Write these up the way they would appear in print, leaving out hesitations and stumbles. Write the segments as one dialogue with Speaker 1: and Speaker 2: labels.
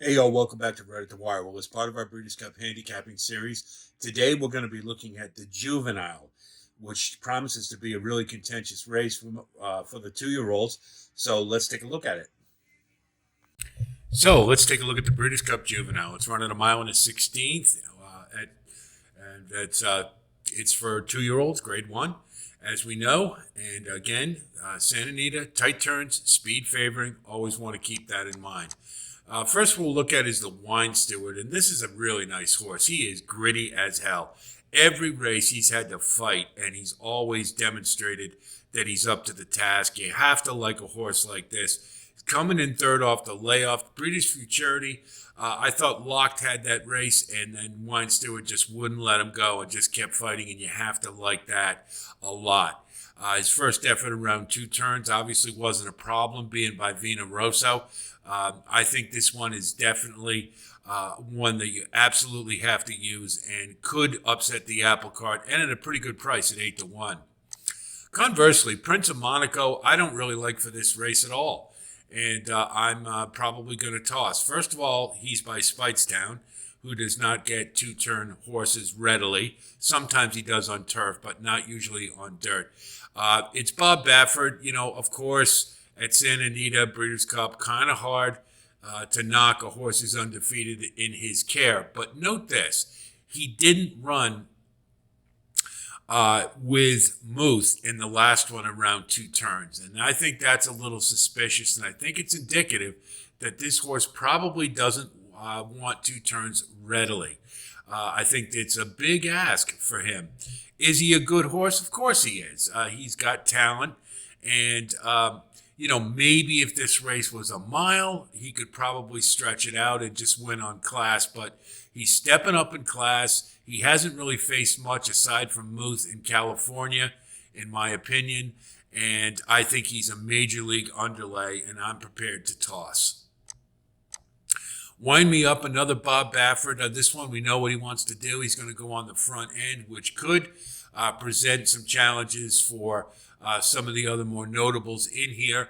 Speaker 1: Hey, yo, welcome back to Right at the Wire. Well, as part of our Breeders Cup Handicapping series, today we're going to be looking at the Juvenile, which promises to be a really contentious race for the 2-year-olds. So let's take a look at it. So let's take a look at the Breeders Cup Juvenile. It's running a mile and a 16th, and it's for 2-year-olds, grade one, as we know. And again, Santa Anita, tight turns, speed favoring. Always want to keep that in mind. First we'll look at is the Wine Steward, and this is a really nice horse. He is gritty as hell. Every race he's had to fight, and he's always demonstrated that he's up to the task. You have to like a horse like this. He's coming in third off the layoff. Breeders Futurity, I thought Locked had that race, and then Wine Steward just wouldn't let him go and just kept fighting, and you have to like that a lot. His first effort around 2 turns obviously wasn't a problem, being by Vina Rosso. I think this one is definitely one that you absolutely have to use and could upset the apple cart, and at a pretty good price at 8-1. Conversely, Prince of Monaco, I don't really like for this race at all, and I'm probably going to toss. First of all, he's by Speightstown, who does not get 2-turn horses readily. Sometimes he does on turf, but not usually on dirt. It's Bob Baffert, of course, at Santa Anita, Breeders' Cup, kind of hard to knock a horse who's undefeated in his care. But note this, he didn't run with Muth in the last one around 2 turns. And I think that's a little suspicious, and I think it's indicative that this horse probably doesn't want 2 turns readily. I think it's a big ask for him. Is he a good horse? Of course he is. He's got talent, and maybe if this race was a mile, he could probably stretch it out and just win on class, but he's stepping up in class. He hasn't really faced much aside from Muth in California, in my opinion, and I think he's a major league underlay, and I'm prepared to toss. Wind Me Up, another Bob Baffert. This one, we know what he wants to do. He's going to go on the front end, which could present some challenges for some of the other more notables in here.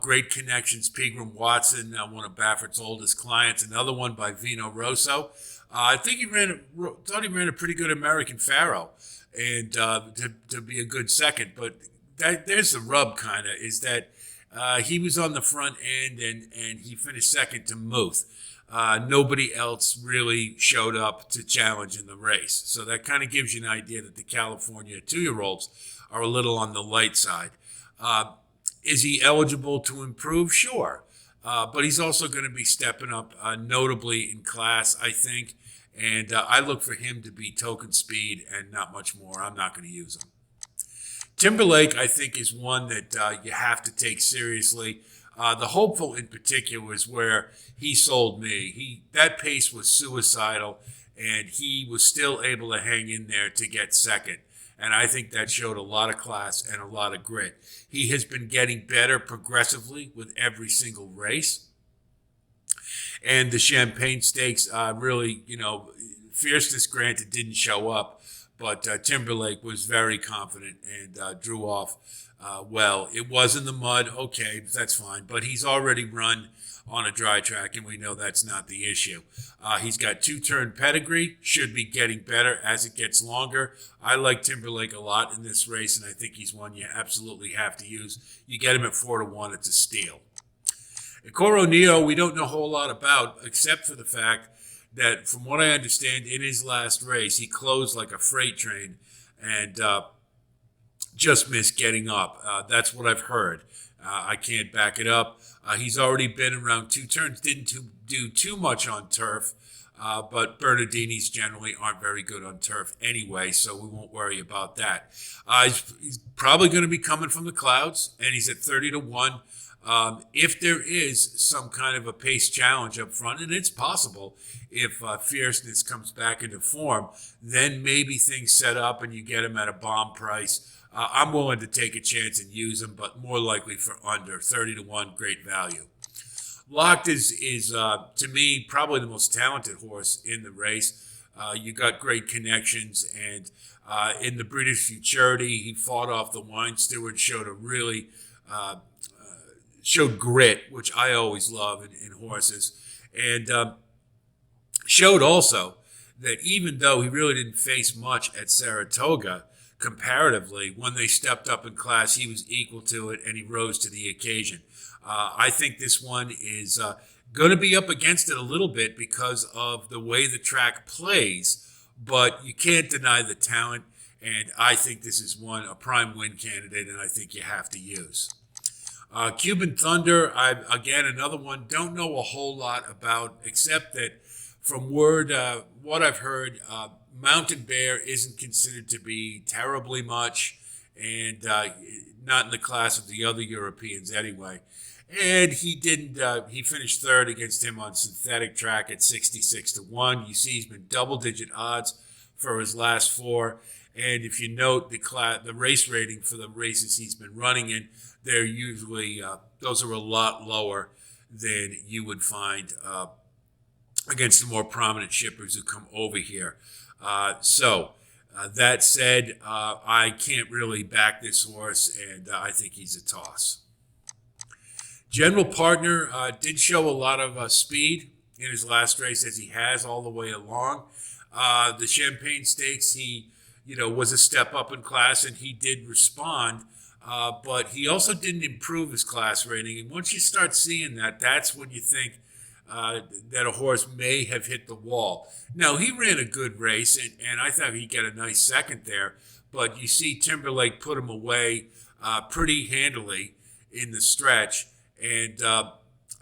Speaker 1: Great connections, Pegram Watson, one of Baffert's oldest clients. Another one by Vino Rosso. I think he ran a pretty good American Pharaoh, and to be a good second. But there's the rub, kind of, is that he was on the front end and he finished second to Muth. Nobody else really showed up to challenge in the race. So that kind of gives you an idea that the California 2-year-olds are a little on the light side. Is he eligible to improve? Sure. But he's also going to be stepping up notably in class, I think. And I look for him to be token speed and not much more. I'm not going to use him. Timberlake, I think, is one that you have to take seriously. The Hopeful in particular is where he sold me. That pace was suicidal, and he was still able to hang in there to get second. And I think that showed a lot of class and a lot of grit. He has been getting better progressively with every single race. And the Champagne Stakes really, Fierceness, granted, didn't show up, but Timberlake was very confident and drew off well. It was in the mud, okay, that's fine, but he's already run on a dry track, and we know that's not the issue. He's got 2-turn pedigree, should be getting better as it gets longer. I like Timberlake a lot in this race, and I think he's one you absolutely have to use. You get him at 4-1, it's a steal. Cronon Neo, we don't know a whole lot about, except for the fact that, from what I understand, in his last race, he closed like a freight train and just missed getting up. That's what I've heard. I can't back it up. He's already been around 2 turns, didn't do too much on turf, but Bernardinis generally aren't very good on turf anyway, so we won't worry about that. He's probably going to be coming from the clouds, and he's at 30-1. If there is some kind of a pace challenge up front, and it's possible if Fierceness comes back into form, then maybe things set up and you get him at a bomb price. I'm willing to take a chance and use him, but more likely for under 30-1, great value. Locked is to me, probably the most talented horse in the race. You got great connections, and in the Breeders' Futurity, he fought off the Wine Steward, showed grit, which I always love in horses. and showed also that even though he really didn't face much at Saratoga, comparatively, when they stepped up in class, he was equal to it and he rose to the occasion. I think this one is going to be up against it a little bit because of the way the track plays, but you can't deny the talent, and I think this is a prime win candidate, and I think you have to use. Cuban Thunder, again, another one, don't know a whole lot about, except that from what I've heard, Mountain Bear isn't considered to be terribly much, and not in the class of the other Europeans anyway. And he finished third against him on synthetic track at 66-1. You see he's been double-digit odds for his last four. And if you note the race rating for the races he's been running in, they're usually, those are a lot lower than you would find against the more prominent shippers who come over here. That said, I can't really back this horse, and I think he's a toss. General Partner did show a lot of speed in his last race, as he has all the way along. The Champagne Stakes, he was a step up in class, and he did respond, but he also didn't improve his class rating. And once you start seeing that, that's when you think that a horse may have hit the wall. Now, he ran a good race, and I thought he'd get a nice second there, but you see Timberlake put him away pretty handily in the stretch. And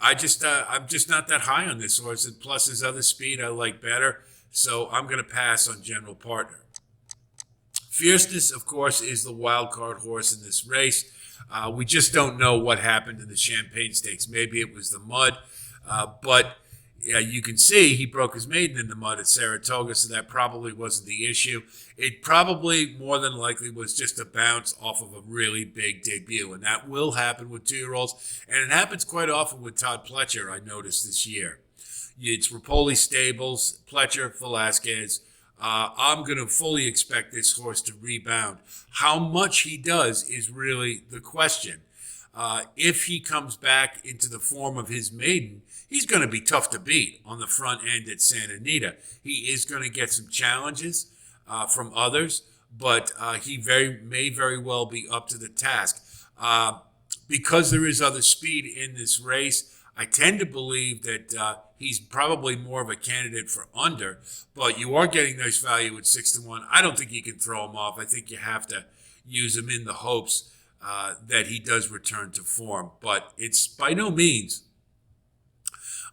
Speaker 1: I'm just not that high on this horse. And plus his other speed I like better. So I'm going to pass on General Partner. Fierceness, of course, is the wild card horse in this race. We just don't know what happened in the Champagne Stakes. Maybe it was the mud. But you can see he broke his maiden in the mud at Saratoga, so that probably wasn't the issue. It probably, more than likely, was just a bounce off of a really big debut, and that will happen with 2-year-olds, and it happens quite often with Todd Pletcher, I noticed this year. It's Rapoli Stables, Pletcher, Velasquez. I'm going to fully expect this horse to rebound. How much he does is really the question. If he comes back into the form of his maiden, he's going to be tough to beat on the front end at Santa Anita. He is going to get some challenges from others, but he may very well be up to the task. Because there is other speed in this race, I tend to believe that he's probably more of a candidate for under, but you are getting nice value at 6-1. I don't think you can throw him off. I think you have to use him in the hopes that he does return to form, but it's by no means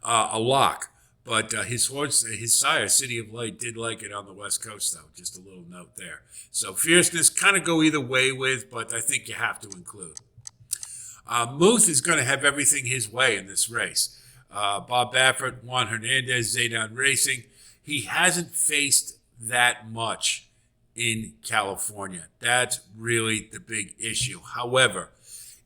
Speaker 1: a lock. But his horse, his sire, City of Light, did like it on the West Coast, though. Just a little note there. So Fierceness kind of go either way with, but I think you have to include. Muth is going to have everything his way in this race. Bob Baffert, Juan Hernandez, Zaydan Racing. He hasn't faced that much in California. That's really the big issue. However,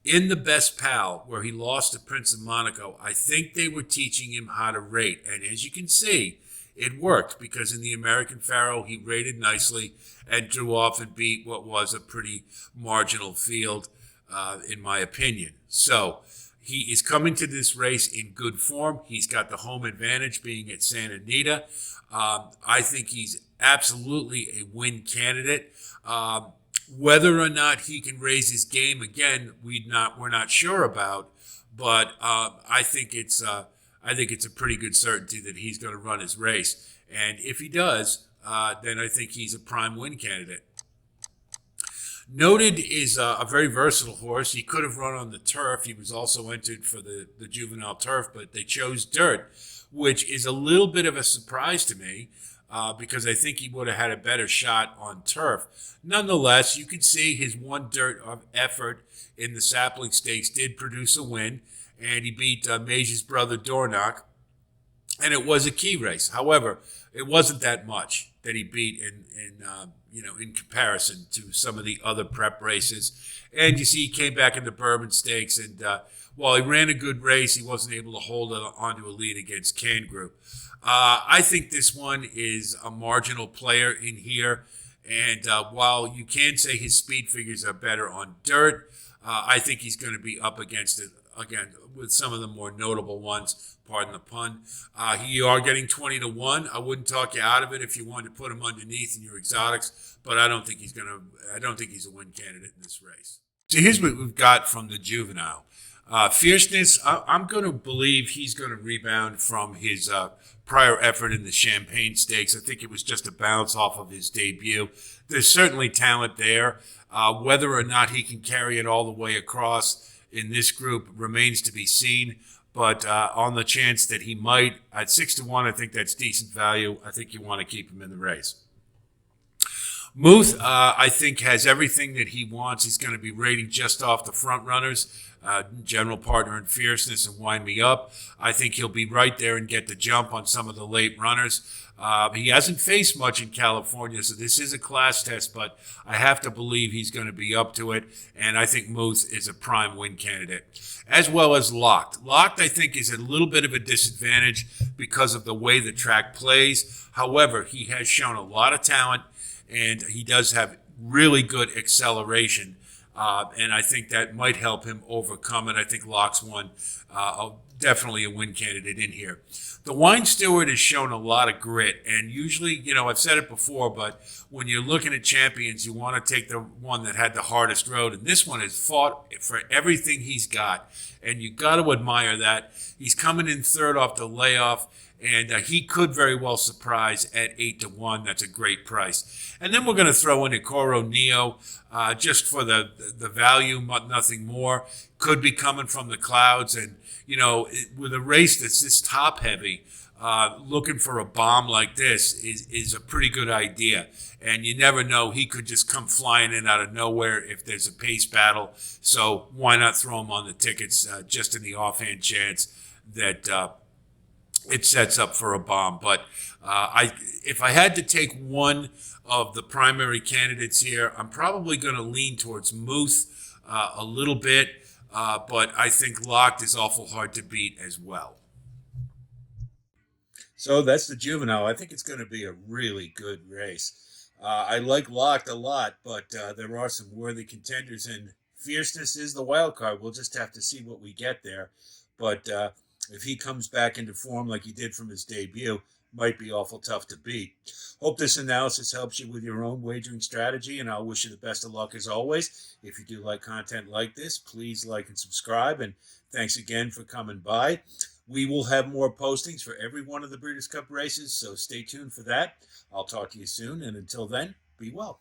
Speaker 1: in the Best Pal, where he lost to Prince of Monaco, I think they were teaching him how to rate. And as you can see, it worked, because in the American Pharaoh, he rated nicely and drew off and beat what was a pretty marginal field, in my opinion. So he is coming to this race in good form. He's got the home advantage being at Santa Anita. I think he's absolutely a win candidate. Whether or not he can raise his game again, we're not sure about. But I think it's a pretty good certainty that he's going to run his race. And if he does, then I think he's a prime win candidate. Noted is a very versatile horse. He could have run on the turf. He was also entered for the juvenile turf, but they chose dirt, which is a little bit of a surprise to me, because I think he would have had a better shot on turf. Nonetheless, you can see his one dirt of effort in the Sapling Stakes did produce a win, and he beat Mage's brother Dornoch, and it was a key race. However, it wasn't that much that he beat in comparison to some of the other prep races. And you see, he came back in the Bourbon Stakes, and while he ran a good race, he wasn't able to hold onto a lead against Can Group. I think this one is a marginal player in here, and while you can say his speed figures are better on dirt, I think he's going to be up against it again. with some of the more notable ones. Pardon the pun. You are getting 20-1. I wouldn't talk you out of it if you wanted to put him underneath in your exotics, but I don't think he's a win candidate in this race. So here's what we've got from the juvenile. Fierceness, I'm going to believe he's going to rebound from his prior effort in the Champagne Stakes. I think it was just a bounce off of his debut. There's certainly talent there. Whether or not he can carry it all the way across in this group remains to be seen. But on the chance that he might, at 6-1, I think that's decent value. I think you want to keep him in the race. Muth, I think, has everything that he wants. He's going to be rating just off the front runners, general partner in Fierceness and Wind Me Up. I think he'll be right there and get the jump on some of the late runners. He hasn't faced much in California, so this is a class test, but I have to believe he's going to be up to it, and I think Muth is a prime win candidate, as well as Locked. Locked, I think, is a little bit of a disadvantage because of the way the track plays. However, he has shown a lot of talent, and he does have really good acceleration, and I think that might help him overcome it. I think Lock's one, definitely a win candidate in here. The Wine Steward has shown a lot of grit, and usually, I've said it before, but when you're looking at champions, you want to take the one that had the hardest road, and this one has fought for everything he's got, and you got to admire that. He's coming in third off the layoff, and he could very well surprise at 8-1. That's a great price. And then we're going to throw in a Cronon Neo just for the value, nothing more. Could be coming from the clouds. And, with a race that's this top heavy, looking for a bomb like this is a pretty good idea. And you never know. He could just come flying in out of nowhere if there's a pace battle. So why not throw him on the tickets just in the offhand chance that it sets up for a bomb. But if I had to take one of the primary candidates here, I'm probably going to lean towards Muth a little bit, but I think Locked is awful hard to beat as well. So that's the juvenile. I think it's going to be a really good race. I like Locked a lot, but there are some worthy contenders, and Fierceness is the wild card. We'll just have to see what we get there. But if he comes back into form like he did from his debut, might be awful tough to beat. Hope this analysis helps you with your own wagering strategy, and I'll wish you the best of luck as always. If you do like content like this, please like and subscribe, and thanks again for coming by. We will have more postings for every one of the Breeders' Cup races, so stay tuned for that. I'll talk to you soon, and until then, be well.